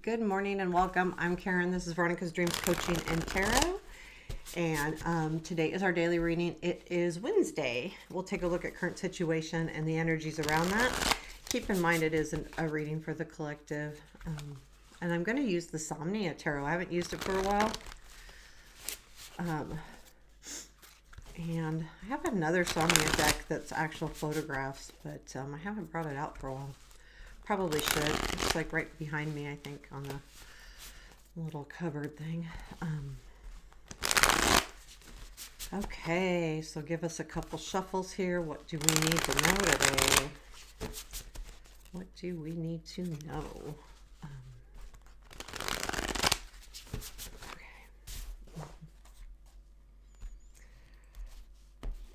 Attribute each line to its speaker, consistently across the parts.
Speaker 1: Good morning and welcome. I'm Karen. This is Veronica's Dreams Coaching and Tarot. And today is our daily reading. It is Wednesday. We'll take a look at current situation and the energies around that. Keep in mind it is a reading for the collective. And I'm going to use the Somnia Tarot. I haven't used it for a while. And I have another Somnia deck that's actual photographs, but I haven't brought it out for a while. Probably should. It's like right behind me, I think, on the little cupboard thing. Okay, so give us a couple shuffles here. What do we need to know today? What do we need to know?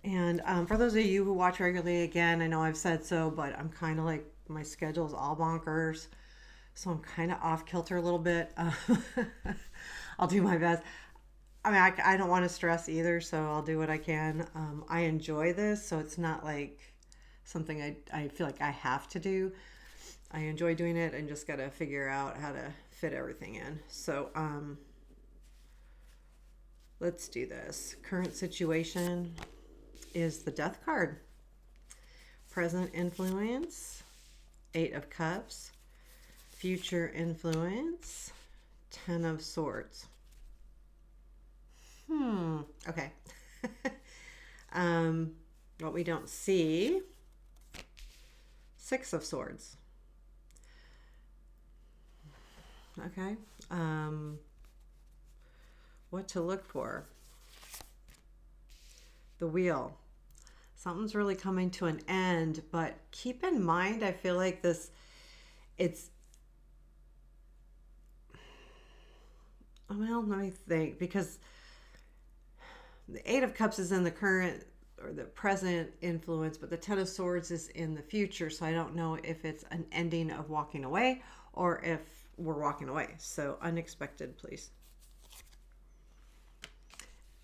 Speaker 1: And for those of you who watch regularly, again, I know I've said so, but I'm kind of like, my schedule is all bonkers. So I'm kind of off kilter a little bit. I'll do my best. I mean, I don't want to stress either, so I'll do what I can. I enjoy this, so it's not like something I feel like I have to do. I enjoy doing it and just got to figure out how to fit everything in. So let's do this. Current situation is the Death card. Present influence, 8 of Cups. Future influence, 10 of Swords. Okay. What we don't see, 6 of Swords. Okay. What to look for? The Wheel. Something's really coming to an end, but keep in mind, I feel like well, let me think, because the 8 of Cups is in the current or the present influence, but the 10 of Swords is in the future, so I don't know if it's an ending of walking away or if we're walking away. So unexpected, please.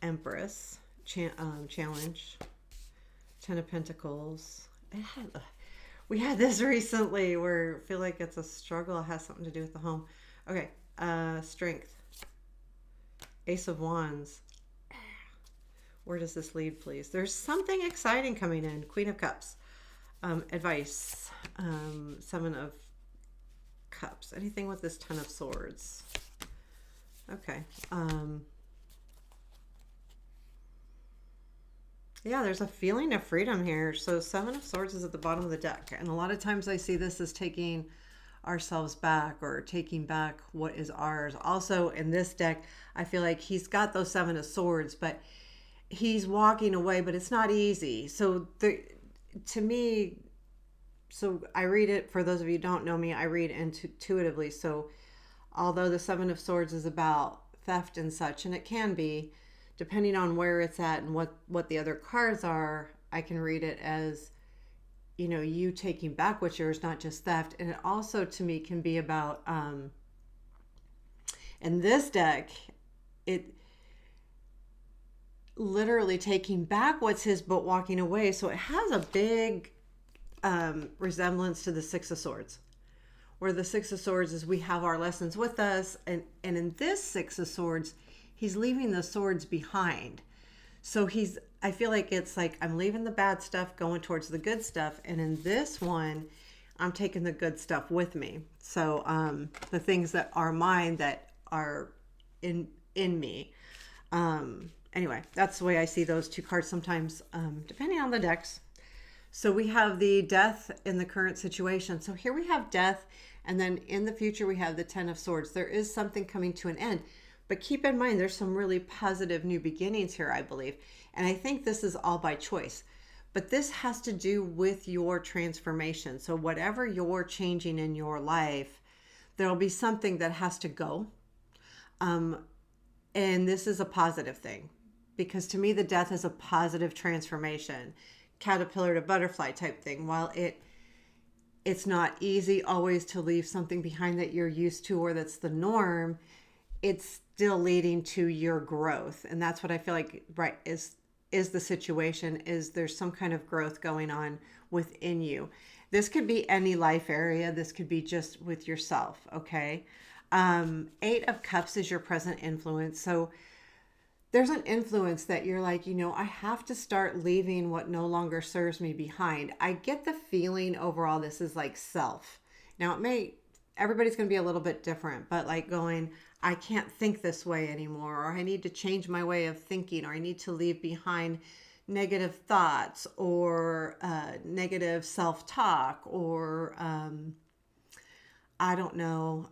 Speaker 1: Empress, challenge. 10 of Pentacles. We had this recently where I feel like it's a struggle. It has something to do with the home. Okay. Strength. Ace of Wands. Where does this lead, please? There's something exciting coming in. Queen of Cups. Advice. 7 of Cups. Anything with this 10 of Swords. Okay. Yeah, there's a feeling of freedom here. So 7 of Swords is at the bottom of the deck. And a lot of times I see this as taking ourselves back or taking back what is ours. Also in this deck, I feel like he's got those 7 of Swords, but he's walking away, but it's not easy. So to me, so I read it, for those of you who don't know me, I read intuitively. So although the 7 of Swords is about theft and such, and it can be, depending on where it's at and what the other cards are, I can read it as, you taking back what's yours, not just theft. And it also, to me, can be about, in this deck, it literally taking back what's his, but walking away. So it has a big resemblance to the 6 of Swords, where the 6 of Swords is we have our lessons with us. And in this 6 of Swords, he's leaving the swords behind. So I feel like it's like I'm leaving the bad stuff, going towards the good stuff. And in this one, I'm taking the good stuff with me. So the things that are mine, that are in me. Anyway, that's the way I see those two cards sometimes, depending on the decks. So we have the Death in the current situation. So here we have Death, and then in the future we have the 10 of Swords. There is something coming to an end. But keep in mind, there's some really positive new beginnings here, I believe. And I think this is all by choice. But this has to do with your transformation. So whatever you're changing in your life, there'll be something that has to go. And this is a positive thing. Because to me, the Death is a positive transformation. Caterpillar to butterfly type thing. While it's not easy always to leave something behind that you're used to or that's the norm, it's still leading to your growth. And that's what I feel like, right, is the situation, is there's some kind of growth going on within you. This could be any life area. This could be just with yourself, okay? Eight of Cups is your present influence. So there's an influence that you're like, I have to start leaving what no longer serves me behind. I get the feeling overall this is like self. Now everybody's going to be a little bit different, but like going, I can't think this way anymore, or I need to change my way of thinking, or I need to leave behind negative thoughts or negative self-talk or I don't know,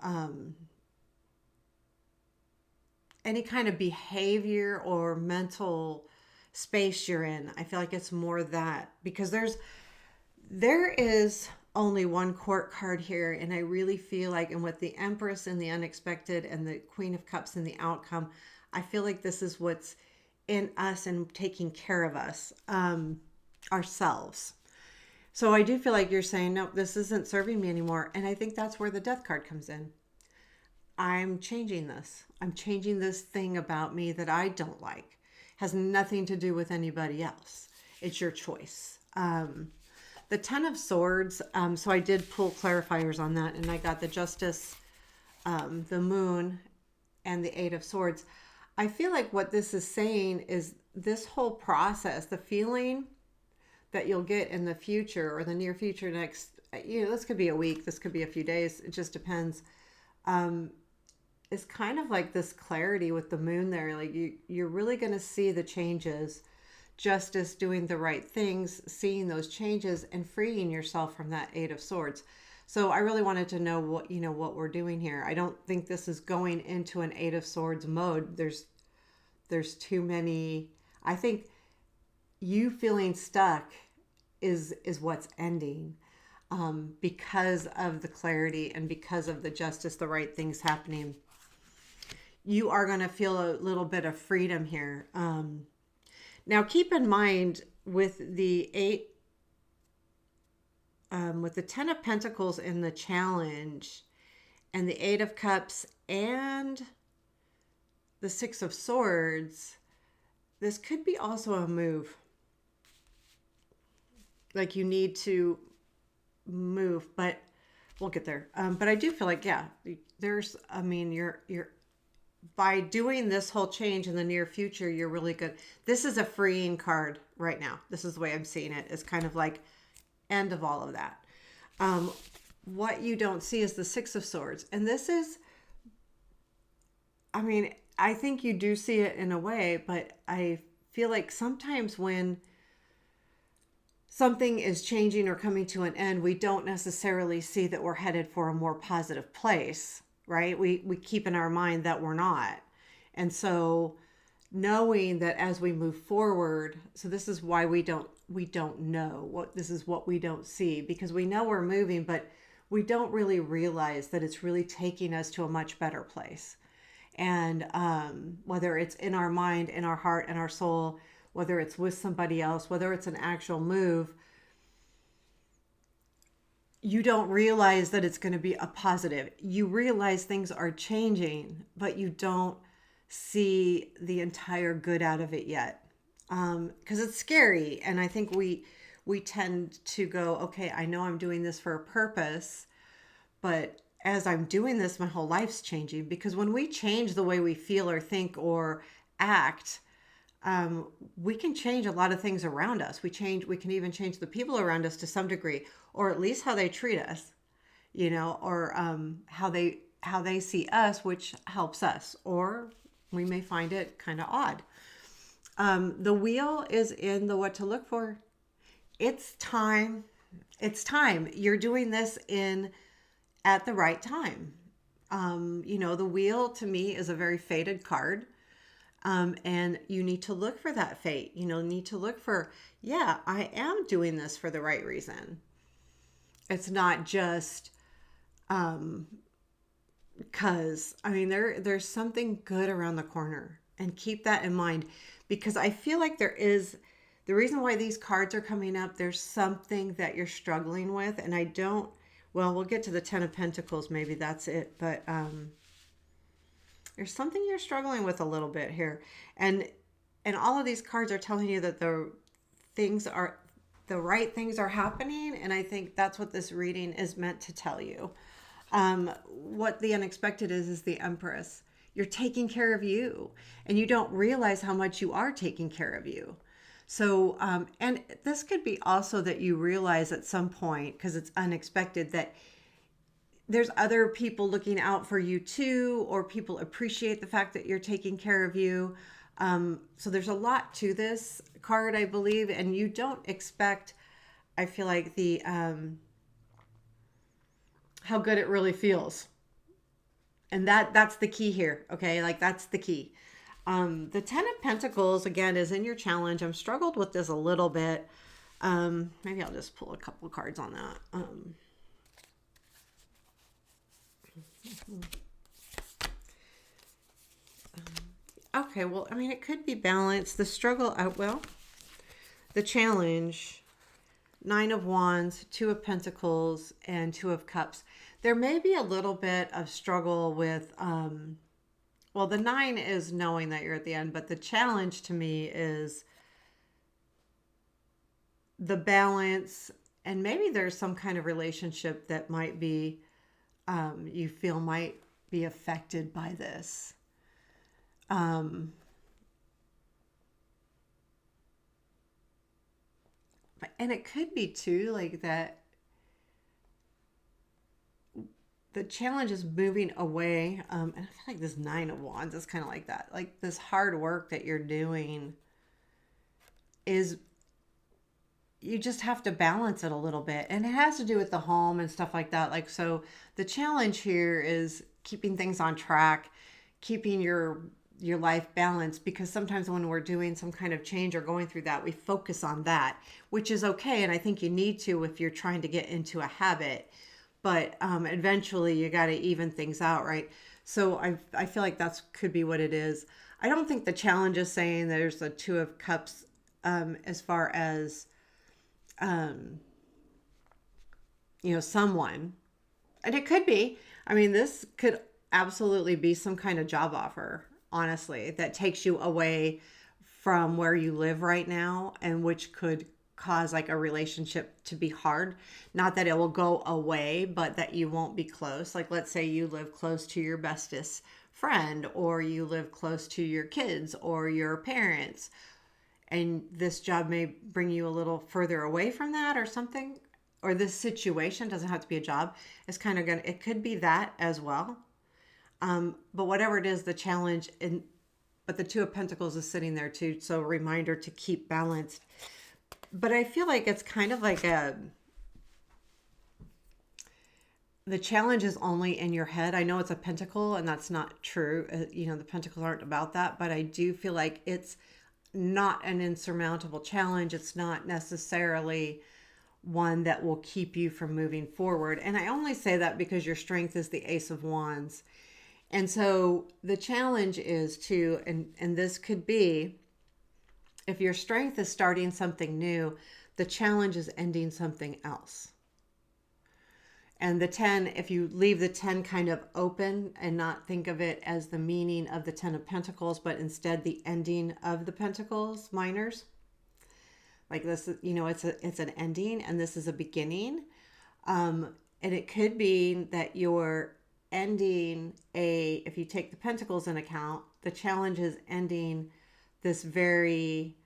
Speaker 1: any kind of behavior or mental space you're in. I feel like it's more that because there is only one court card here, and I really feel like, and with the Empress and the unexpected and the Queen of Cups and the outcome, I feel like this is what's in us and taking care of us, ourselves. So I do feel like you're saying, nope, this isn't serving me anymore. And I think that's where the Death card comes in. I'm changing this. I'm changing this thing about me that I don't like. Has nothing to do with anybody else. It's your choice. The Ten of Swords. So I did pull clarifiers on that, and I got the Justice, the Moon, and the Eight of Swords. I feel like what this is saying is this whole process, the feeling that you'll get in the future or the near future, next, this could be a week, this could be a few days. It just depends. It's kind of like this clarity with the moon there. Like you're really going to see the changes, justice, doing the right things, seeing those changes and freeing yourself from that Eight of Swords. So I really wanted to know what we're doing here. I don't think this is going into an Eight of Swords mode. There's too many. I think you feeling stuck is what's ending, because of the clarity and because of the justice, the right things happening. You are going to feel a little bit of freedom here. Now keep in mind with the with the Ten of Pentacles in the challenge and the Eight of Cups and the Six of Swords, this could be also a move. Like you need to move, but we'll get there. But I do feel like, you're by doing this whole change in the near future, you're really good. This is a freeing card right now. This is the way I'm seeing it. It's kind of like end of all of that. What you don't see is the Six of Swords. And this is, I think you do see it in a way, but I feel like sometimes when something is changing or coming to an end, we don't necessarily see that we're headed for a more positive place, right? We keep in our mind that we're not. And so knowing that as we move forward, so this is why we don't know this is what we don't see, because we know we're moving, but we don't really realize that it's really taking us to a much better place. And whether it's in our mind, in our heart, in our soul, whether it's with somebody else, whether it's an actual move, you don't realize that it's going to be a positive. You realize things are changing, but you don't see the entire good out of it yet. Because it's scary. And I think we tend to go, okay, I know I'm doing this for a purpose, but as I'm doing this, my whole life's changing. Because when we change the way we feel or think or act, we can change a lot of things around us. We can even change the people around us to some degree, or at least how they treat us, or how they see us, which helps us, or we may find it kind of odd. The wheel is in the what to look for. It's time. It's time. You're doing this at the right time. The wheel to me is a very fated card. And you need to look for that fate. Need to look for, I am doing this for the right reason. It's not just because, there's something good around the corner. And keep that in mind, because I feel like there is, the reason why these cards are coming up, there's something that you're struggling with. And we'll get to the Ten of Pentacles. Maybe that's it. But there's something you're struggling with a little bit here. And all of these cards are telling you that the right things are happening. And I think that's what this reading is meant to tell you. What the unexpected is the Empress. You're taking care of you, and you don't realize how much you are taking care of you. So, and this could be also that you realize at some point, because it's unexpected, that there's other people looking out for you too, or people appreciate the fact that you're taking care of you. So there's a lot to this card, I believe, and you don't expect, I feel like, the how good it really feels. And that's the key here, okay? Like, that's the key. The Ten of Pentacles, again, is in your challenge. I've struggled with this a little bit. Maybe I'll just pull a couple cards on that. Okay, well, I mean, it could be balanced. The struggle, well, the challenge, Nine of Wands, Two of Pentacles, and Two of Cups. There may be a little bit of struggle with, well, the nine is knowing that you're at the end, but the challenge to me is the balance, and maybe there's some kind of relationship that might be, you feel might be affected by this. And it could be too, like, that the challenge is moving away. And I feel like this Nine of Wands is kind of like that. Like, this hard work that you're doing is, you just have to balance it a little bit. And it has to do with the home and stuff like that. Like, so the challenge here is keeping things on track, keeping your life balanced, because sometimes when we're doing some kind of change or going through that, we focus on that, which is okay. And I think you need to if you're trying to get into a habit, but eventually you got to even things out, right? So I feel like that's could be what it is. I don't think the challenge is saying there's a Two of Cups as far as someone, and it could be, I mean, this could absolutely be some kind of job offer, honestly, that takes you away from where you live right now, and which could cause like a relationship to be hard. Not that it will go away, but that you won't be close. Like, let's say you live close to your bestest friend, or you live close to your kids or your parents, and this job may bring you a little further away from that or something. Or this situation doesn't have to be a job. It's kind of it could be that as well. But whatever it is, the challenge, but the Two of Pentacles is sitting there too. So a reminder to keep balanced. But I feel like it's kind of like the challenge is only in your head. I know it's a pentacle, and that's not true. The pentacles aren't about that, but I do feel like it's not an insurmountable challenge. It's not necessarily one that will keep you from moving forward. And I only say that because your strength is the Ace of Wands. And so the challenge is to, and this could be, if your strength is starting something new, the challenge is ending something else. And the 10, if you leave the 10 kind of open and not think of it as the meaning of the 10 of Pentacles, but instead the ending of the Pentacles minors, like this, it's an ending, and this is a beginning. And it could be that you're ending if you take the Pentacles in account, the challenge is ending this very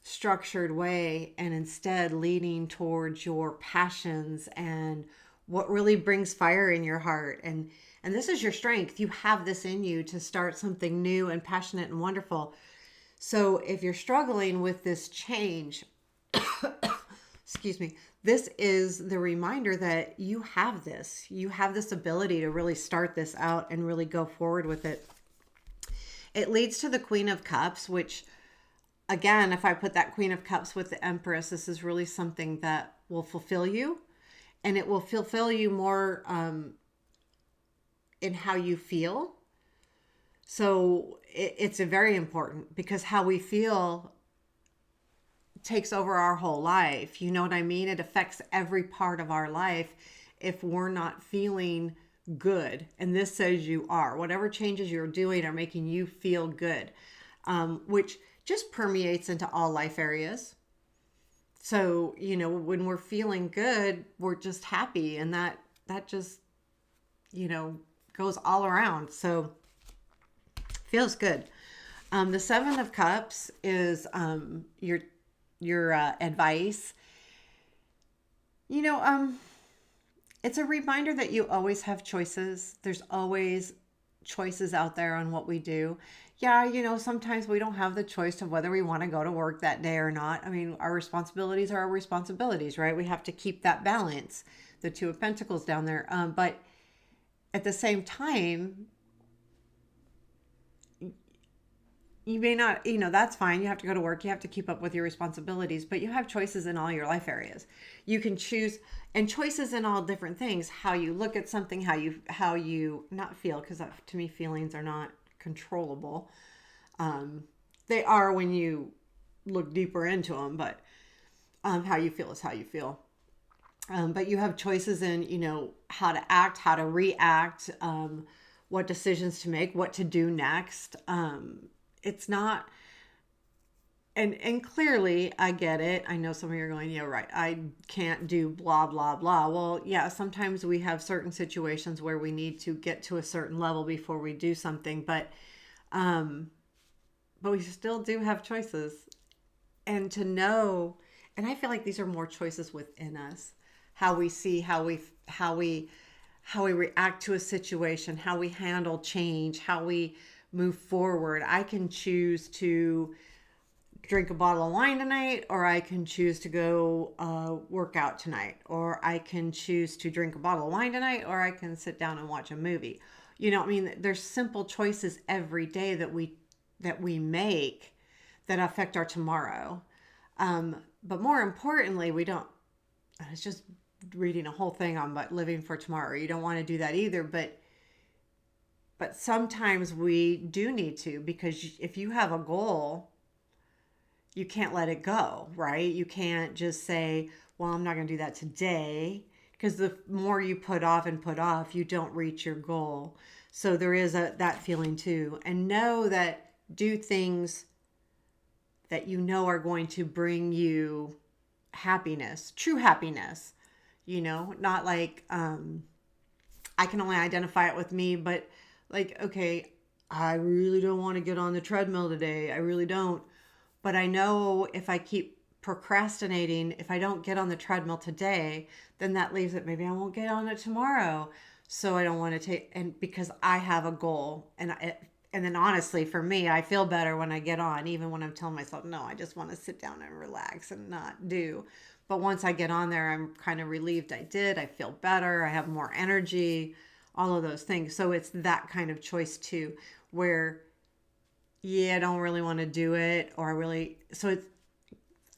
Speaker 1: structured way, and instead leading towards your passions and what really brings fire in your heart. And this is your strength. You have this in you to start something new and passionate and wonderful. So if you're struggling with this change, excuse me, this is the reminder that you have this. You have this ability to really start this out and really go forward with it. It leads to the Queen of Cups, which, again, if I put that Queen of Cups with the Empress, this is really something that will fulfill you. And it will fulfill you more in how you feel. So it's a very important, because how we feel takes over our whole life. You know what I mean? It affects every part of our life if we're not feeling good. And this says you are. Whatever changes you're doing are making you feel good, which just permeates into all life areas. So, when we're feeling good, we're just happy, and that just goes all around. So feels good. The Seven of Cups is your advice. You know, it's a reminder that you always have choices. There's always choices out there on what we do. Yeah, sometimes we don't have the choice of whether we want to go to work that day or not. I mean, our responsibilities are our responsibilities, right? We have to keep that balance. The Two of Pentacles down there. But at the same time, you may not, that's fine. You have to go to work. You have to keep up with your responsibilities, but you have choices in all your life areas. You can choose, and choices in all different things, how you look at something, how you not feel, because to me, feelings are not controllable. They are when you look deeper into them, but how you feel is how you feel. But you have choices in, how to act, how to react, what decisions to make, what to do next. It's not, and clearly I get it. I know some of you are going, yeah, right, I can't do blah, blah, blah. Well, yeah, sometimes we have certain situations where we need to get to a certain level before we do something, but we still do have choices. And to know, and I feel like these are more choices within us, how we see, how we react to a situation, how we handle change, how we move forward. I can choose to drink a bottle of wine tonight, or I can choose to go work out tonight, or I can choose to drink a bottle of wine tonight, or I can sit down and watch a movie. I mean, there's simple choices every day that we make that affect our tomorrow. But more importantly, we don't. It's just reading a whole thing on but living for tomorrow. You don't want to do that either, but sometimes we do need to, because if you have a goal, you can't let it go, right? You can't just say, well, I'm not going to do that today, because the more you put off and put off, you don't reach your goal. So there is that feeling too. And know that do things that are going to bring you happiness, true happiness, not like I can only identify it with me, but like, okay, I really don't want to get on the treadmill today. I really don't. But I know if I keep procrastinating, if I don't get on the treadmill today, then that leaves it. Maybe I won't get on it tomorrow. So I don't want to take, and because I have a goal, and then honestly, for me, I feel better when I get on, even when I'm telling myself, no, I just want to sit down and relax and not do. But once I get on there, I'm kind of relieved I did. I feel better. I have more energy, all of those things. So it's that kind of choice too, where, yeah, I don't really want to do it, or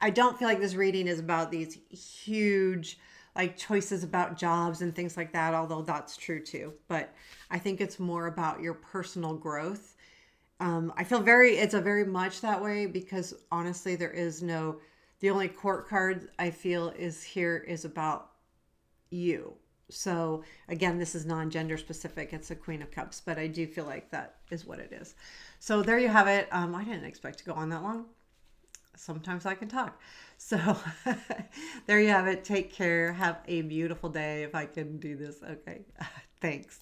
Speaker 1: I don't feel like this reading is about these huge like choices about jobs and things like that, although that's true too. But I think it's more about your personal growth. I feel it's a very much that way, because honestly, the only court card I feel is about you. So again, this is non-gender specific. It's a Queen of Cups, but I do feel like that is what it is. So there you have it. I didn't expect to go on that long. Sometimes I can talk. So there you have it. Take care. Have a beautiful day. If I can do this. Okay. Thanks.